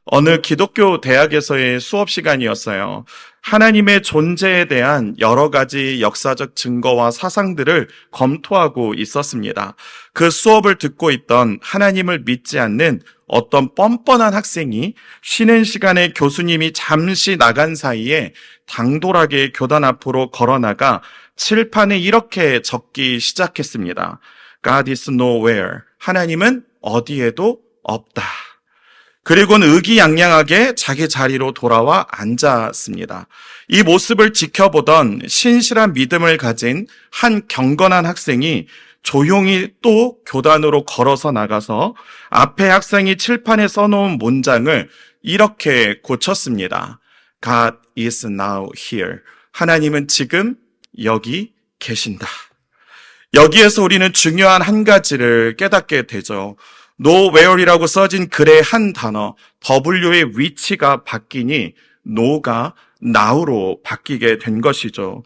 어느 기독교 대학에서의 수업 시간이었어요. 하나님의 존재에 대한 여러 가지 역사적 증거와 사상들을 검토하고 있었습니다. 그 수업을 듣고 있던 하나님을 믿지 않는 어떤 뻔뻔한 학생이 쉬는 시간에 교수님이 잠시 나간 사이에 당돌하게 교단 앞으로 걸어나가 칠판에 이렇게 적기 시작했습니다. God is nowhere. 하나님은 어디에도 없다. 그리고는 의기양양하게 자기 자리로 돌아와 앉았습니다. 이 모습을 지켜보던 신실한 믿음을 가진 한 경건한 학생이 조용히 또 교단으로 걸어서 나가서 앞에 학생이 칠판에 써놓은 문장을 이렇게 고쳤습니다. God is now here. 하나님은 지금 여기 계신다. 여기에서 우리는 중요한 한 가지를 깨닫게 되죠. nowhere이라고 써진 글의 한 단어 W의 위치가 바뀌니 no가 now로 바뀌게 된 것이죠.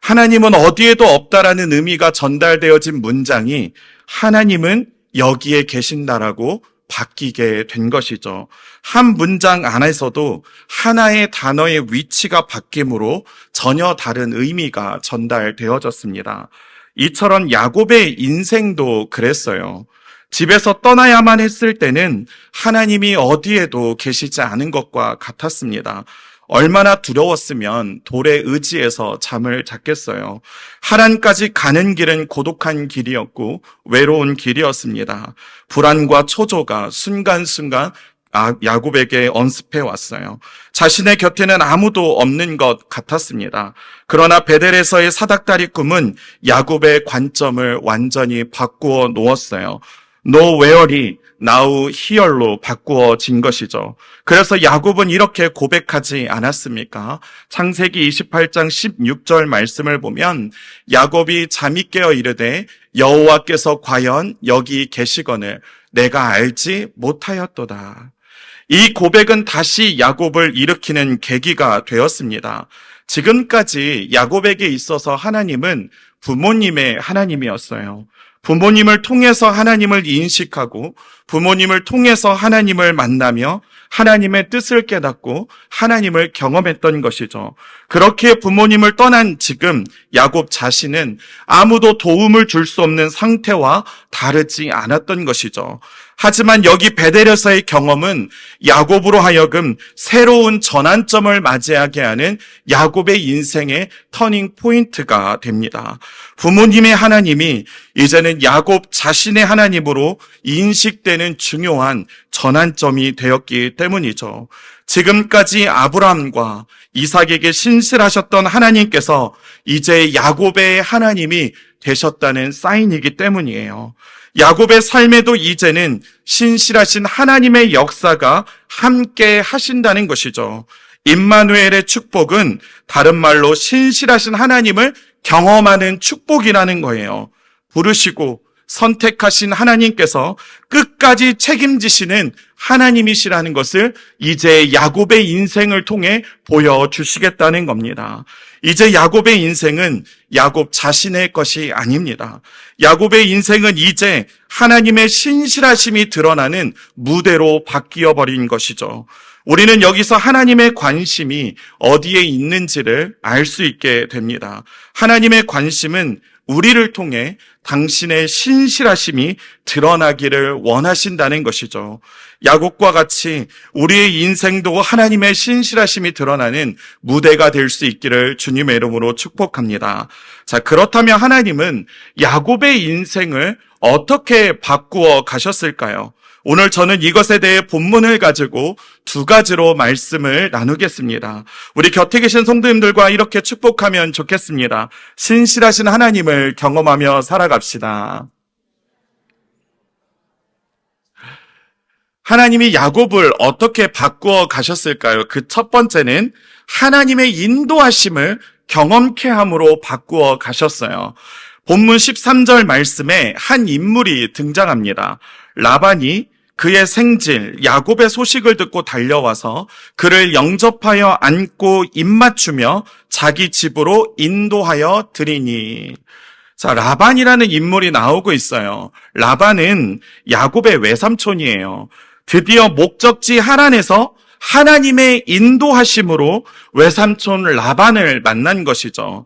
하나님은 어디에도 없다라는 의미가 전달되어진 문장이 하나님은 여기에 계신다라고 바뀌게 된 것이죠. 한 문장 안에서도 하나의 단어의 위치가 바뀜으로 전혀 다른 의미가 전달되어졌습니다. 이처럼 야곱의 인생도 그랬어요. 집에서 떠나야만 했을 때는 하나님이 어디에도 계시지 않은 것과 같았습니다. 얼마나 두려웠으면 돌에 의지해서 잠을 잤겠어요. 하란까지 가는 길은 고독한 길이었고 외로운 길이었습니다. 불안과 초조가 순간순간 야곱에게 언습해 왔어요. 자신의 곁에는 아무도 없는 것 같았습니다. 그러나 베델에서의 사닥다리 꿈은 야곱의 관점을 완전히 바꾸어 놓았어요. nowhere이 now here로 바꾸어진 것이죠. 그래서 야곱은 이렇게 고백하지 않았습니까? 창세기 28장 16절 말씀을 보면 야곱이 잠이 깨어 이르되 여호와께서 과연 여기 계시거늘 내가 알지 못하였도다. 이 고백은 다시 야곱을 일으키는 계기가 되었습니다. 지금까지 야곱에게 있어서 하나님은 부모님의 하나님이었어요. 부모님을 통해서 하나님을 인식하고 부모님을 통해서 하나님을 만나며 하나님의 뜻을 깨닫고 하나님을 경험했던 것이죠. 그렇게 부모님을 떠난 지금 야곱 자신은 아무도 도움을 줄 수 없는 상태와 다르지 않았던 것이죠. 하지만 여기 베델에서의 경험은 야곱으로 하여금 새로운 전환점을 맞이하게 하는 야곱의 인생의 터닝 포인트가 됩니다. 부모님의 하나님이 이제는 야곱 자신의 하나님으로 인식되는 중요한 전환점이 되었기 때문이죠. 지금까지 아브라함과 이삭에게 신실하셨던 하나님께서 이제 야곱의 하나님이 되셨다는 사인이기 때문이에요. 야곱의 삶에도 이제는 신실하신 하나님의 역사가 함께 하신다는 것이죠. 임마누엘의 축복은 다른 말로 신실하신 하나님을 경험하는 축복이라는 거예요. 부르시고 선택하신 하나님께서 끝까지 책임지시는 하나님이시라는 것을 이제 야곱의 인생을 통해 보여주시겠다는 겁니다. 이제 야곱의 인생은 야곱 자신의 것이 아닙니다. 야곱의 인생은 이제 하나님의 신실하심이 드러나는 무대로 바뀌어 버린 것이죠. 우리는 여기서 하나님의 관심이 어디에 있는지를 알 수 있게 됩니다. 하나님의 관심은 우리를 통해 당신의 신실하심이 드러나기를 원하신다는 것이죠. 야곱과 같이 우리의 인생도 하나님의 신실하심이 드러나는 무대가 될 수 있기를 주님의 이름으로 축복합니다. 자, 그렇다면 하나님은 야곱의 인생을 어떻게 바꾸어 가셨을까요? 오늘 저는 이것에 대해 본문을 가지고 두 가지로 말씀을 나누겠습니다. 우리 곁에 계신 성도님들과 이렇게 축복하면 좋겠습니다. 신실하신 하나님을 경험하며 살아갑시다. 하나님이 야곱을 어떻게 바꾸어 가셨을까요? 그 첫 번째는 하나님의 인도하심을 경험케 함으로 바꾸어 가셨어요. 본문 13절 말씀에 한 인물이 등장합니다. 라반이 그의 생질 야곱의 소식을 듣고 달려와서 그를 영접하여 안고 입맞추며 자기 집으로 인도하여 드리니. 자, 라반이라는 인물이 나오고 있어요. 라반은 야곱의 외삼촌이에요. 드디어 목적지 하란에서 하나님의 인도하심으로 외삼촌 라반을 만난 것이죠.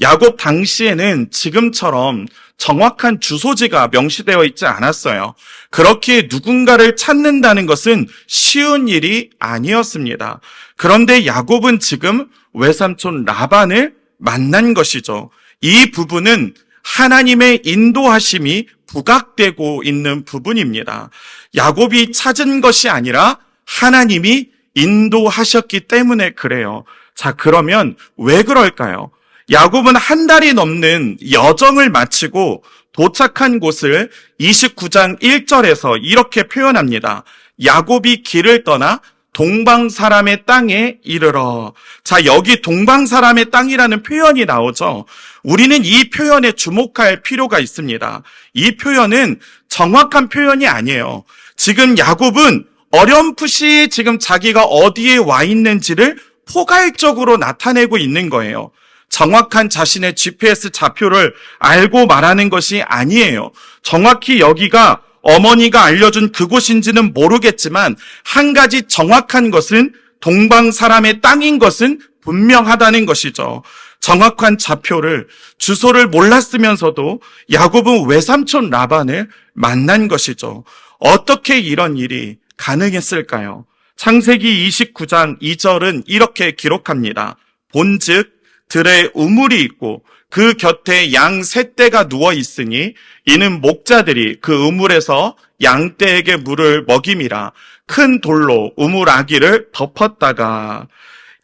야곱 당시에는 지금처럼 정확한 주소지가 명시되어 있지 않았어요. 그렇게 누군가를 찾는다는 것은 쉬운 일이 아니었습니다. 그런데 야곱은 지금 외삼촌 라반을 만난 것이죠. 이 부분은 하나님의 인도하심이 부각되고 있는 부분입니다. 야곱이 찾은 것이 아니라 하나님이 인도하셨기 때문에 그래요. 자, 그러면 왜 그럴까요? 야곱은 한 달이 넘는 여정을 마치고 도착한 곳을 29장 1절에서 이렇게 표현합니다. 야곱이 길을 떠나 동방 사람의 땅에 이르러. 자, 여기 동방 사람의 땅이라는 표현이 나오죠. 우리는 이 표현에 주목할 필요가 있습니다. 이 표현은 정확한 표현이 아니에요. 지금 야곱은 어렴풋이 지금 자기가 어디에 와 있는지를 포괄적으로 나타내고 있는 거예요. 정확한 자신의 GPS 좌표를 알고 말하는 것이 아니에요. 정확히 여기가 어머니가 알려준 그곳인지는 모르겠지만 한 가지 정확한 것은 동방 사람의 땅인 것은 분명하다는 것이죠. 정확한 좌표를, 주소를 몰랐으면서도 야곱은 외삼촌 라반을 만난 것이죠. 어떻게 이런 일이 가능했을까요? 창세기 29장 2절은 이렇게 기록합니다. 본즉 들에 우물이 있고 그 곁에 양 세 떼가 누워 있으니 이는 목자들이 그 우물에서 양 떼에게 물을 먹임이라. 큰 돌로 우물 아기를 덮었다가.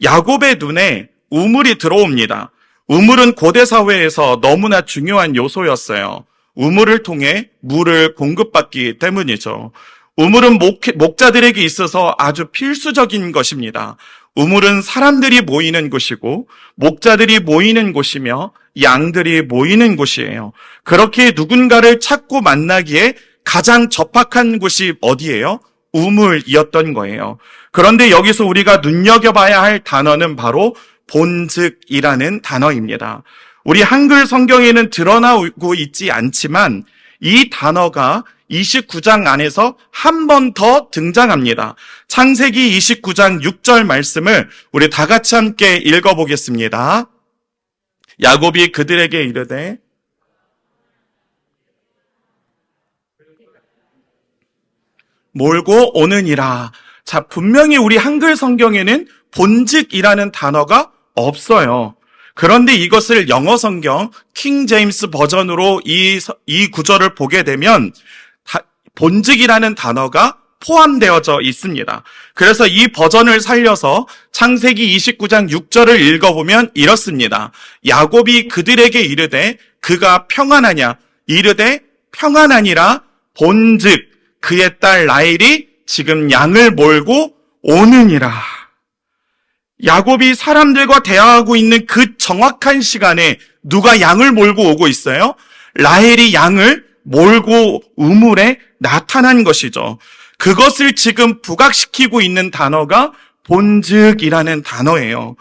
야곱의 눈에 우물이 들어옵니다. 우물은 고대 사회에서 너무나 중요한 요소였어요. 우물을 통해 물을 공급받기 때문이죠. 우물은 목자들에게 있어서 아주 필수적인 것입니다. 우물은 사람들이 모이는 곳이고 목자들이 모이는 곳이며 양들이 모이는 곳이에요. 그렇게 누군가를 찾고 만나기에 가장 적합한 곳이 어디예요? 우물이었던 거예요. 그런데 여기서 우리가 눈여겨봐야 할 단어는 바로 본즉이라는 단어입니다. 우리 한글 성경에는 드러나고 있지 않지만 이 단어가 29장 안에서 한 번 더 등장합니다. 창세기 29장 6절 말씀을 우리 다 같이 함께 읽어보겠습니다. 야곱이 그들에게 이르되 몰고 오느니라. 자, 분명히 우리 한글 성경에는 본즉이라는 단어가 없어요. 그런데 이것을 영어 성경 킹 제임스 버전으로 이 구절을 보게 되면 본즉이라는 단어가 포함되어져 있습니다. 그래서 이 버전을 살려서 창세기 29장 6절을 읽어보면 이렇습니다. 야곱이 그들에게 이르되 그가 평안하냐? 이르되 평안하니라. 본즉 그의 딸 라헬이 지금 양을 몰고 오느니라. 야곱이 사람들과 대화하고 있는 그 정확한 시간에 누가 양을 몰고 오고 있어요? 라헬이 양을 몰고 우물에 나타난 것이죠. 그것을 지금 부각시키고 있는 단어가 본즉이라는 단어예요.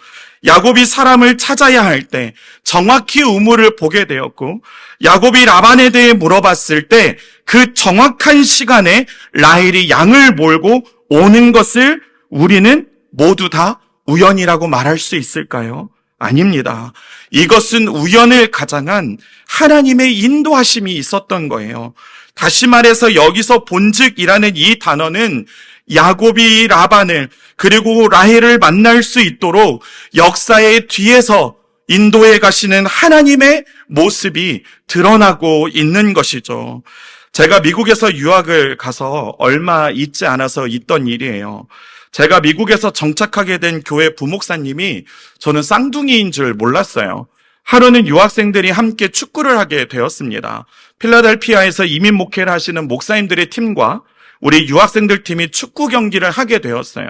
야곱이 사람을 찾아야 할 때 정확히 우물을 보게 되었고, 야곱이 라반에 대해 물어봤을 때 그 정확한 시간에 라헬이 양을 몰고 오는 것을 우리는 모두 다 우연이라고 말할 수 있을까요? 아닙니다. 이것은 우연을 가장한 하나님의 인도하심이 있었던 거예요. 다시 말해서 여기서 본즉이라는 이 단어는 야곱이 라반을 그리고 라헬을 만날 수 있도록 역사의 뒤에서 인도해 가시는 하나님의 모습이 드러나고 있는 것이죠. 제가 미국에서 유학을 가서 얼마 있지 않아서 있던 일이에요. 제가 미국에서 정착하게 된 교회 부목사님이 저는 쌍둥이인 줄 몰랐어요. 하루는 유학생들이 함께 축구를 하게 되었습니다. 필라델피아에서 이민 목회를 하시는 목사님들의 팀과 우리 유학생들 팀이 축구 경기를 하게 되었어요.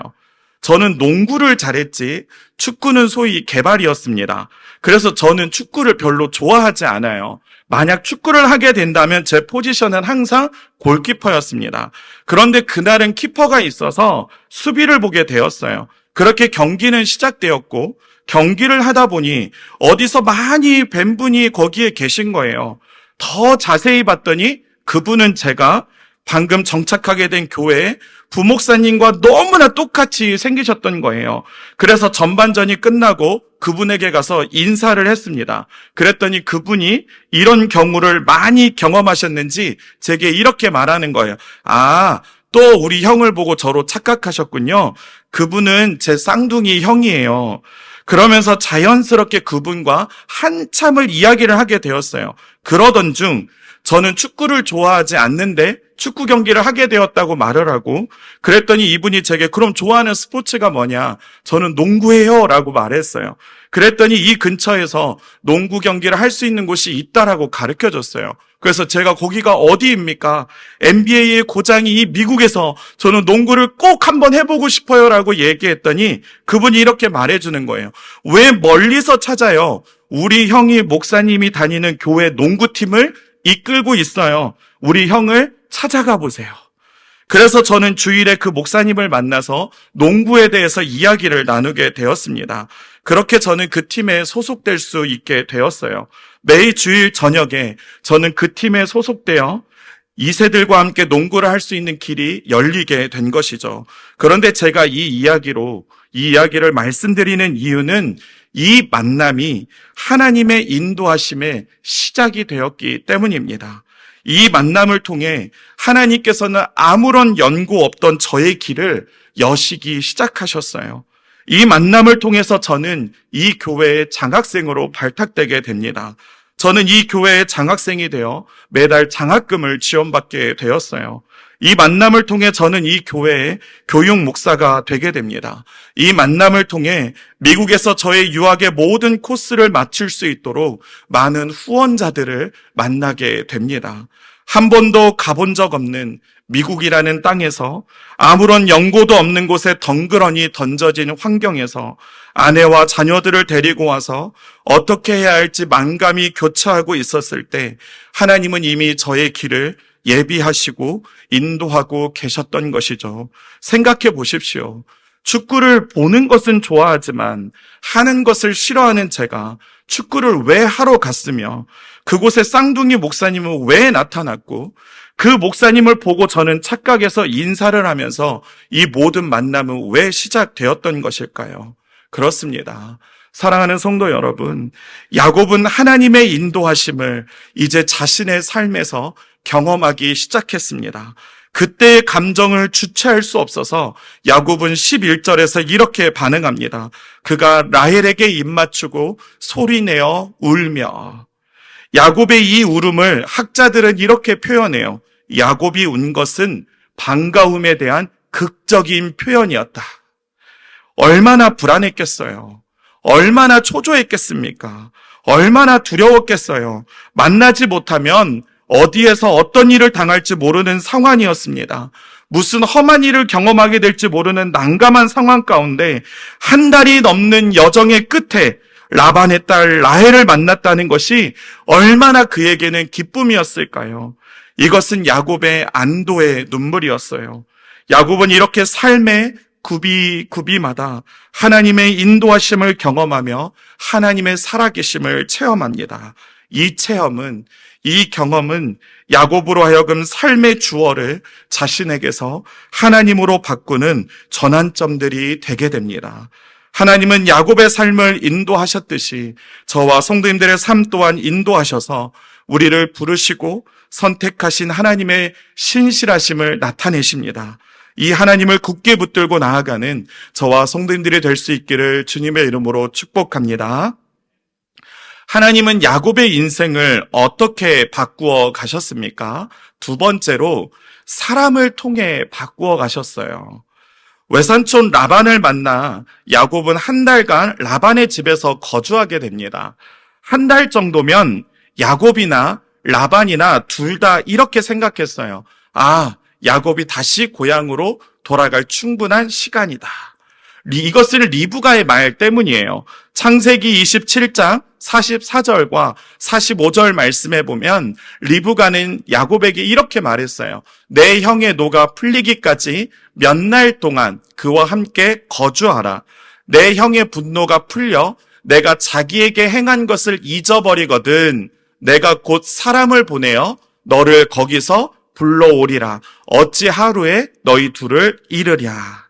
저는 농구를 잘했지 축구는 소위 개발이었습니다. 그래서 저는 축구를 별로 좋아하지 않아요. 만약 축구를 하게 된다면 제 포지션은 항상 골키퍼였습니다. 그런데 그날은 키퍼가 있어서 수비를 보게 되었어요. 그렇게 경기는 시작되었고 경기를 하다 보니 어디서 많이 뵌 분이 거기에 계신 거예요. 더 자세히 봤더니 그분은 제가 방금 정착하게 된 교회에 부목사님과 너무나 똑같이 생기셨던 거예요. 그래서 전반전이 끝나고 그분에게 가서 인사를 했습니다. 그랬더니 그분이 이런 경우를 많이 경험하셨는지 제게 이렇게 말하는 거예요. 아, 또 우리 형을 보고 저로 착각하셨군요. 그분은 제 쌍둥이 형이에요. 그러면서 자연스럽게 그분과 한참을 이야기를 하게 되었어요. 그러던 중 저는 축구를 좋아하지 않는데 축구 경기를 하게 되었다고 말을 하고, 그랬더니 이분이 제게 그럼 좋아하는 스포츠가 뭐냐? 저는 농구예요 라고 말했어요. 그랬더니 이 근처에서 농구 경기를 할 수 있는 곳이 있다라고 가르쳐줬어요. 그래서 제가 거기가 어디입니까? NBA의 고장이 이 미국에서 저는 농구를 꼭 한번 해보고 싶어요 라고 얘기했더니 그분이 이렇게 말해주는 거예요. 왜 멀리서 찾아요? 우리 형이 목사님이 다니는 교회 농구팀을 이끌고 있어요. 우리 형을 찾아가 보세요. 그래서 저는 주일에 그 목사님을 만나서 농구에 대해서 이야기를 나누게 되었습니다. 그렇게 저는 그 팀에 소속될 수 있게 되었어요. 매일 주일 저녁에 저는 그 팀에 소속되어 2세들과 함께 농구를 할 수 있는 길이 열리게 된 것이죠. 그런데 제가 이 이야기를 말씀드리는 이유는 이 만남이 하나님의 인도하심의 시작이 되었기 때문입니다. 이 만남을 통해 하나님께서는 아무런 연고 없던 저의 길을 여시기 시작하셨어요. 이 만남을 통해서 저는 이 교회의 장학생으로 발탁되게 됩니다. 저는 이 교회의 장학생이 되어 매달 장학금을 지원받게 되었어요. 이 만남을 통해 저는 이 교회의 교육 목사가 되게 됩니다. 이 만남을 통해 미국에서 저의 유학의 모든 코스를 마칠 수 있도록 많은 후원자들을 만나게 됩니다. 한 번도 가본 적 없는 미국이라는 땅에서 아무런 연고도 없는 곳에 덩그러니 던져진 환경에서 아내와 자녀들을 데리고 와서 어떻게 해야 할지 만감이 교차하고 있었을 때 하나님은 이미 저의 길을 예비하시고 인도하고 계셨던 것이죠. 생각해 보십시오. 축구를 보는 것은 좋아하지만 하는 것을 싫어하는 제가 축구를 왜 하러 갔으며 그곳에 쌍둥이 목사님은 왜 나타났고 그 목사님을 보고 저는 착각해서 인사를 하면서 이 모든 만남은 왜 시작되었던 것일까요? 그렇습니다. 사랑하는 성도 여러분, 야곱은 하나님의 인도하심을 이제 자신의 삶에서 경험하기 시작했습니다. 그때의 감정을 주체할 수 없어서 야곱은 11절에서 이렇게 반응합니다. 그가 라헬에게 입맞추고 소리내어 울며. 야곱의 이 울음을 학자들은 이렇게 표현해요. 야곱이 운 것은 반가움에 대한 극적인 표현이었다. 얼마나 불안했겠어요. 얼마나 초조했겠습니까? 얼마나 두려웠겠어요. 만나지 못하면 어디에서 어떤 일을 당할지 모르는 상황이었습니다. 무슨 험한 일을 경험하게 될지 모르는 난감한 상황 가운데 한 달이 넘는 여정의 끝에 라반의 딸 라헬을 만났다는 것이 얼마나 그에게는 기쁨이었을까요? 이것은 야곱의 안도의 눈물이었어요. 야곱은 이렇게 삶의 구비마다 하나님의 인도하심을 경험하며 하나님의 살아계심을 체험합니다. 이 경험은 야곱으로 하여금 삶의 주어를 자신에게서 하나님으로 바꾸는 전환점들이 되게 됩니다. 하나님은 야곱의 삶을 인도하셨듯이 저와 성도님들의 삶 또한 인도하셔서 우리를 부르시고 선택하신 하나님의 신실하심을 나타내십니다. 이 하나님을 굳게 붙들고 나아가는 저와 성도님들이 될 수 있기를 주님의 이름으로 축복합니다. 하나님은 야곱의 인생을 어떻게 바꾸어 가셨습니까? 두 번째로 사람을 통해 바꾸어 가셨어요. 외삼촌 라반을 만나 야곱은 한 달간 라반의 집에서 거주하게 됩니다. 한 달 정도면 야곱이나 라반이나 둘 다 이렇게 생각했어요. 야곱이 다시 고향으로 돌아갈 충분한 시간이다. 이것은 리브가의 말 때문이에요. 창세기 27장 44절과 45절 말씀에 보면 리브가는 야곱에게 이렇게 말했어요. 내 형의 노가 풀리기까지 몇 날 동안 그와 함께 거주하라. 내 형의 분노가 풀려 내가 자기에게 행한 것을 잊어버리거든 내가 곧 사람을 보내어 너를 거기서 불러오리라. 어찌 하루에 너희 둘을 잃으랴.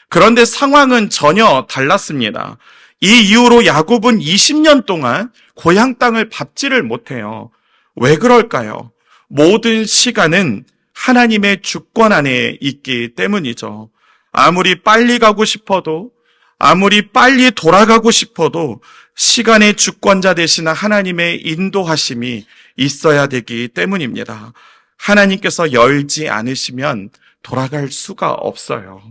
그런데 상황은 전혀 달랐습니다. 이 이후로 야곱은 20년 동안 고향 땅을 밟지를 못해요. 왜 그럴까요? 모든 시간은 하나님의 주권 안에 있기 때문이죠. 아무리 빨리 가고 싶어도, 아무리 빨리 돌아가고 싶어도 시간의 주권자 되신 하나님의 인도하심이 있어야 되기 때문입니다. 하나님께서 열지 않으시면 돌아갈 수가 없어요.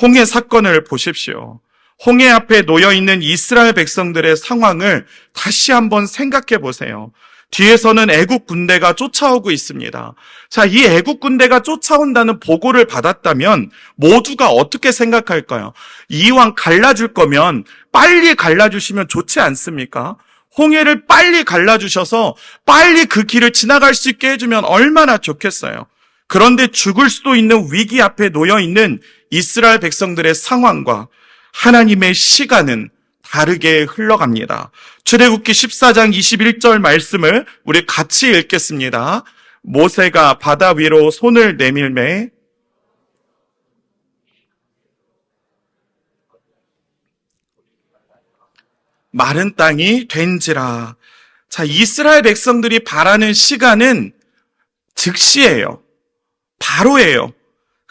홍해 사건을 보십시오. 홍해 앞에 놓여있는 이스라엘 백성들의 상황을 다시 한번 생각해 보세요. 뒤에서는 애국 군대가 쫓아오고 있습니다. 자, 이 애국 군대가 쫓아온다는 보고를 받았다면 모두가 어떻게 생각할까요? 이왕 갈라줄 거면 빨리 갈라주시면 좋지 않습니까? 홍해를 빨리 갈라주셔서 빨리 그 길을 지나갈 수 있게 해주면 얼마나 좋겠어요. 그런데 죽을 수도 있는 위기 앞에 놓여있는 이스라엘 백성들의 상황과 하나님의 시간은 다르게 흘러갑니다. 출애굽기 14장 21절 말씀을 우리 같이 읽겠습니다. 모세가 바다 위로 손을 내밀매 마른 땅이 된지라. 자, 이스라엘 백성들이 바라는 시간은 즉시예요. 바로예요.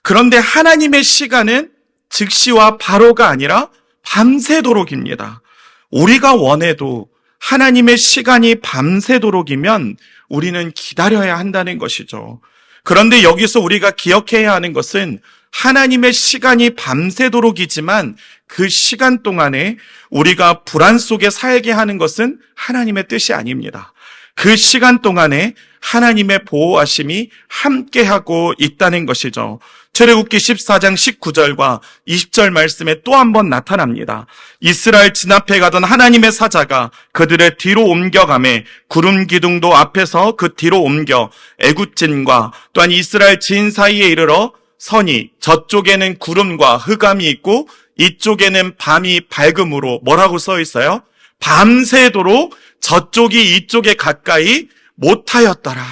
그런데 하나님의 시간은 즉시와 바로가 아니라 밤새도록입니다. 우리가 원해도 하나님의 시간이 밤새도록이면 우리는 기다려야 한다는 것이죠. 그런데 여기서 우리가 기억해야 하는 것은 하나님의 시간이 밤새도록이지만 그 시간 동안에 우리가 불안 속에 살게 하는 것은 하나님의 뜻이 아닙니다. 그 시간 동안에 하나님의 보호하심이 함께하고 있다는 것이죠. 출애굽기 14장 19절과 20절 말씀에 또 한 번 나타납니다. 이스라엘 진 앞에 가던 하나님의 사자가 그들의 뒤로 옮겨가매 구름 기둥도 앞에서 그 뒤로 옮겨 애굽진과 또한 이스라엘 진 사이에 이르러 서니 저쪽에는 구름과 흑암이 있고 이쪽에는 밤이 밝음으로 뭐라고 써 있어요? 밤새도록 저쪽이 이쪽에 가까이 못하였더라.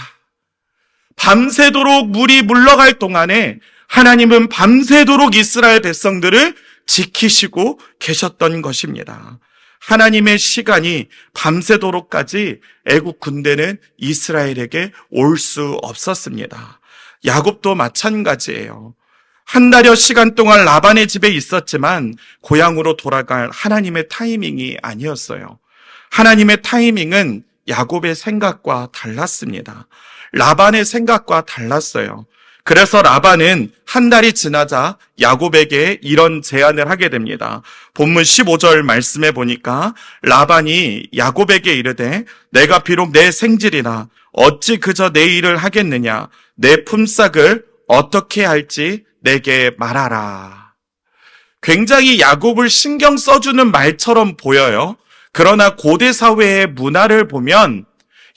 밤새도록 물이 물러갈 동안에 하나님은 밤새도록 이스라엘 백성들을 지키시고 계셨던 것입니다. 하나님의 시간이 밤새도록까지 애국 군대는 이스라엘에게 올 수 없었습니다. 야곱도 마찬가지예요. 한 달여 시간 동안 라반의 집에 있었지만 고향으로 돌아갈 하나님의 타이밍이 아니었어요. 하나님의 타이밍은 야곱의 생각과 달랐습니다. 라반의 생각과 달랐어요. 그래서 라반은 한 달이 지나자 야곱에게 이런 제안을 하게 됩니다. 본문 15절 말씀에 보니까 라반이 야곱에게 이르되 내가 비록 내 생질이나 어찌 그저 내 일을 하겠느냐. 내 품삯을 어떻게 할지 내게 말하라. 굉장히 야곱을 신경 써주는 말처럼 보여요. 그러나 고대 사회의 문화를 보면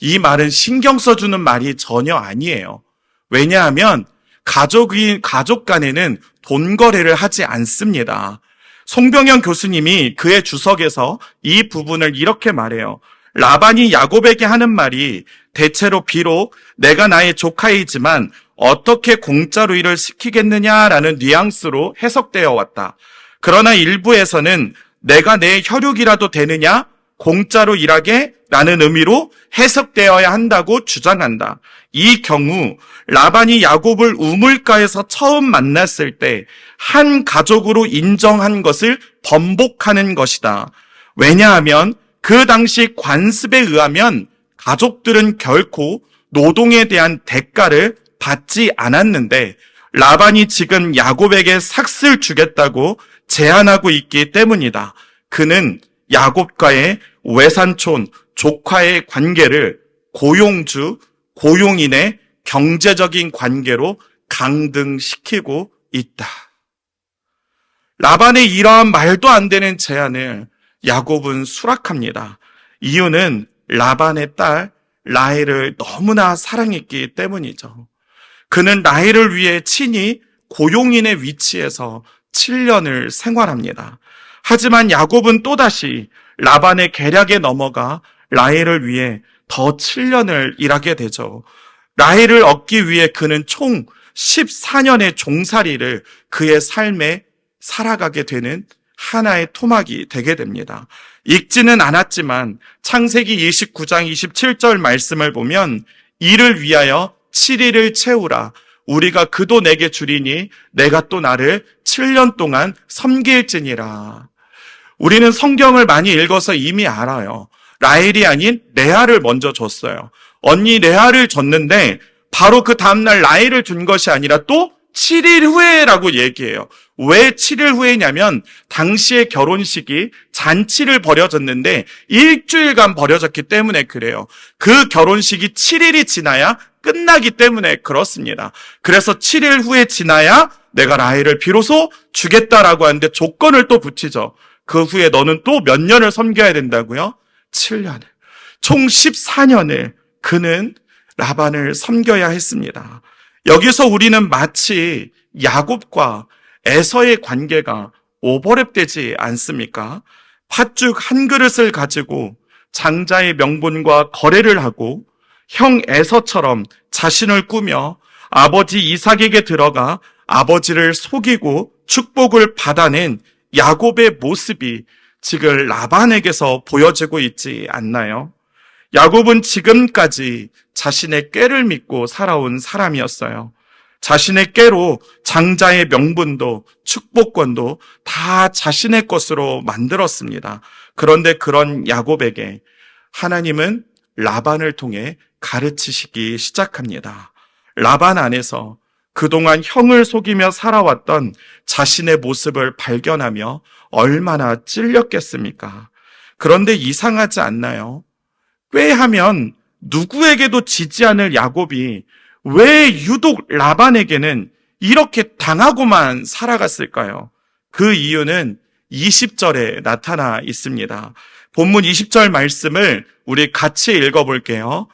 이 말은 신경 써주는 말이 전혀 아니에요. 왜냐하면 가족 간에는 돈 거래를 하지 않습니다. 송병현 교수님이 그의 주석에서 이 부분을 이렇게 말해요. 라반이 야곱에게 하는 말이 대체로 비록 내가 나의 조카이지만 어떻게 공짜로 일을 시키겠느냐라는 뉘앙스로 해석되어 왔다. 그러나 일부에서는 내가 내 혈육이라도 되느냐? 공짜로 일하게? 라는 의미로 해석되어야 한다고 주장한다. 이 경우 라반이 야곱을 우물가에서 처음 만났을 때 한 가족으로 인정한 것을 번복하는 것이다. 왜냐하면 그 당시 관습에 의하면 가족들은 결코 노동에 대한 대가를 받지 않았는데 라반이 지금 야곱에게 삭슬 주겠다고 제안하고 있기 때문이다. 그는 야곱과의 외삼촌, 조카의 관계를 고용주, 고용인의 경제적인 관계로 강등시키고 있다. 라반의 이러한 말도 안 되는 제안을 야곱은 수락합니다. 이유는 라반의 딸 라헬을 너무나 사랑했기 때문이죠. 그는 라헬을 위해 친히 고용인의 위치에서 7년을 생활합니다. 하지만 야곱은 또다시 라반의 계략에 넘어가 라헬을 위해 더 7년을 일하게 되죠. 라헬을 얻기 위해 그는 총 14년의 종살이를 그의 삶에 살아가게 되는 하나의 토막이 되게 됩니다. 읽지는 않았지만 창세기 29장 27절 말씀을 보면 이를 위하여 7일을 채우라. 우리가 그도 내게 주리니 내가 또 나를 7년 동안 섬길지니라. 우리는 성경을 많이 읽어서 이미 알아요. 라헬이 아닌 레아를 먼저 줬어요. 언니 레아를 줬는데 바로 그 다음날 라헬을 준 것이 아니라 또 7일 후에라고 얘기해요. 왜 7일 후에냐면 당시의 결혼식이 잔치를 벌여졌는데 일주일간 벌여졌기 때문에 그래요. 그 결혼식이 7일이 지나야 끝나기 때문에 그렇습니다. 그래서 7일 후에 지나야 내가 라헬을 비로소 주겠다라고 하는데 조건을 또 붙이죠. 그 후에 너는 또 몇 년을 섬겨야 된다고요? 7년을. 총 14년을 그는 라반을 섬겨야 했습니다. 여기서 우리는 마치 야곱과 에서의 관계가 오버랩되지 않습니까? 팥죽 한 그릇을 가지고 장자의 명분과 거래를 하고 형 에서처럼 자신을 꾸며 아버지 이삭에게 들어가 아버지를 속이고 축복을 받아낸 야곱의 모습이 지금 라반에게서 보여지고 있지 않나요? 야곱은 지금까지 자신의 꾀를 믿고 살아온 사람이었어요. 자신의 꾀로 장자의 명분도 축복권도 다 자신의 것으로 만들었습니다. 그런데 그런 야곱에게 하나님은 라반을 통해 가르치시기 시작합니다. 라반 안에서 그동안 형을 속이며 살아왔던 자신의 모습을 발견하며 얼마나 찔렸겠습니까? 그런데 이상하지 않나요? 꾀하면 누구에게도 지지 않을 야곱이 왜 유독 라반에게는 이렇게 당하고만 살아갔을까요? 그 이유는 20절에 나타나 있습니다. 본문 20절 말씀을 우리 같이 읽어볼게요.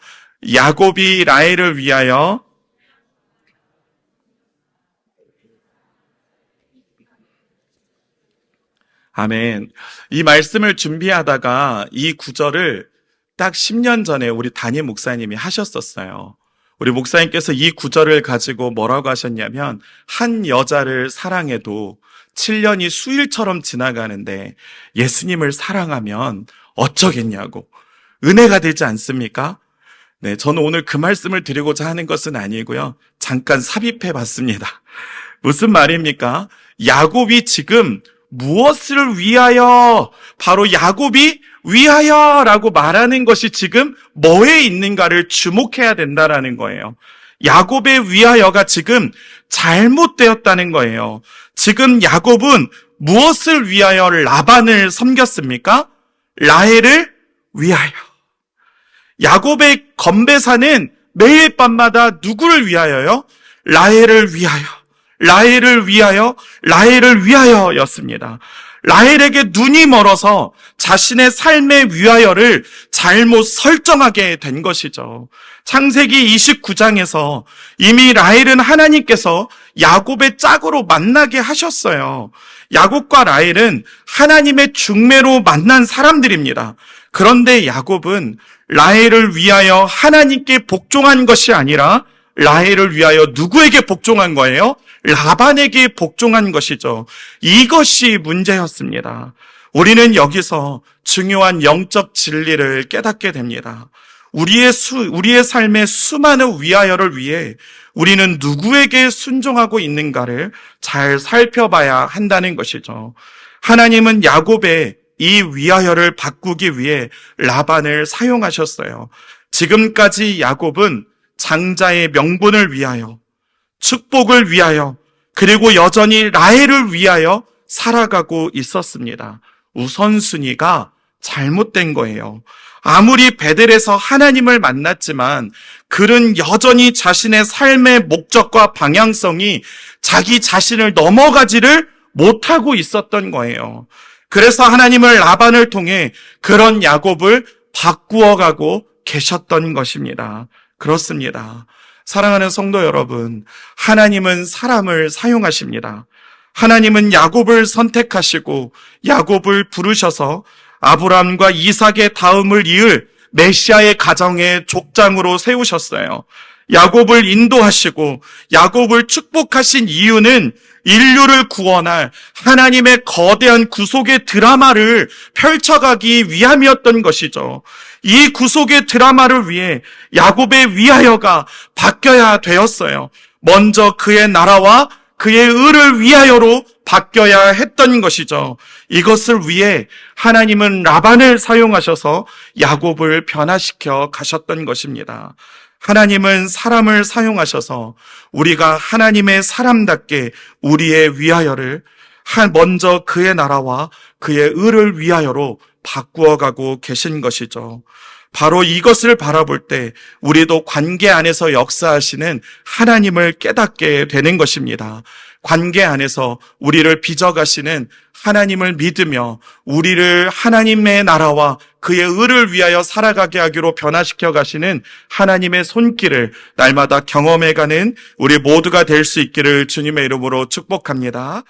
야곱이 라헬을 위하여 아멘. 이 말씀을 준비하다가 이 구절을 딱 10년 전에 우리 담임 목사님이 하셨었어요. 우리 목사님께서 이 구절을 가지고 뭐라고 하셨냐면 한 여자를 사랑해도 7년이 수일처럼 지나가는데 예수님을 사랑하면 어쩌겠냐고. 은혜가 되지 않습니까? 네, 저는 오늘 그 말씀을 드리고자 하는 것은 아니고요. 잠깐 삽입해 봤습니다. 무슨 말입니까? 야곱이 지금 무엇을 위하여, 바로 야곱이 위하여라고 말하는 것이 지금 뭐에 있는가를 주목해야 된다라는 거예요. 야곱의 위하여가 지금 잘못되었다는 거예요. 지금 야곱은 무엇을 위하여 라반을 섬겼습니까? 라헬을 위하여. 야곱의 건배사는 매일 밤마다 누구를 위하여요? 라헬을 위하여. 라헬을 위하여, 라헬을 위하여였습니다. 라헬에게 눈이 멀어서 자신의 삶의 위하여를 잘못 설정하게 된 것이죠. 창세기 29장에서 이미 라헬은 하나님께서 야곱의 짝으로 만나게 하셨어요. 야곱과 라헬은 하나님의 중매로 만난 사람들입니다. 그런데 야곱은 라헬을 위하여 하나님께 복종한 것이 아니라 라헬을 위하여 누구에게 복종한 거예요? 라반에게 복종한 것이죠. 이것이 문제였습니다. 우리는 여기서 중요한 영적 진리를 깨닫게 됩니다. 우리의 삶의 수많은 위하여를 위해 우리는 누구에게 순종하고 있는가를 잘 살펴봐야 한다는 것이죠. 하나님은 야곱의 이 위하여를 바꾸기 위해 라반을 사용하셨어요. 지금까지 야곱은 장자의 명분을 위하여, 축복을 위하여, 그리고 여전히 라헬을 위하여 살아가고 있었습니다. 우선순위가 잘못된 거예요. 아무리 베델에서 하나님을 만났지만 그는 여전히 자신의 삶의 목적과 방향성이 자기 자신을 넘어가지를 못하고 있었던 거예요. 그래서 하나님을 라반을 통해 그런 야곱을 바꾸어가고 계셨던 것입니다. 그렇습니다. 사랑하는 성도 여러분, 하나님은 사람을 사용하십니다. 하나님은 야곱을 선택하시고 야곱을 부르셔서 아브라함과 이삭의 다음을 이을 메시아의 가정의 족장으로 세우셨어요. 야곱을 인도하시고 야곱을 축복하신 이유는 인류를 구원할 하나님의 거대한 구속의 드라마를 펼쳐가기 위함이었던 것이죠. 이 구속의 드라마를 위해 야곱의 위하여가 바뀌어야 되었어요. 먼저 그의 나라와 그의 의를 위하여로 바뀌어야 했던 것이죠. 이것을 위해 하나님은 라반을 사용하셔서 야곱을 변화시켜 가셨던 것입니다. 하나님은 사람을 사용하셔서 우리가 하나님의 사람답게 우리의 위하여를 먼저 그의 나라와 그의 의를 위하여로 바꾸어가고 계신 것이죠. 바로 이것을 바라볼 때 우리도 관계 안에서 역사하시는 하나님을 깨닫게 되는 것입니다. 관계 안에서 우리를 빚어가시는 하나님을 믿으며 우리를 하나님의 나라와 그의 의를 위하여 살아가게 하기로 변화시켜 가시는 하나님의 손길을 날마다 경험해가는 우리 모두가 될 수 있기를 주님의 이름으로 축복합니다.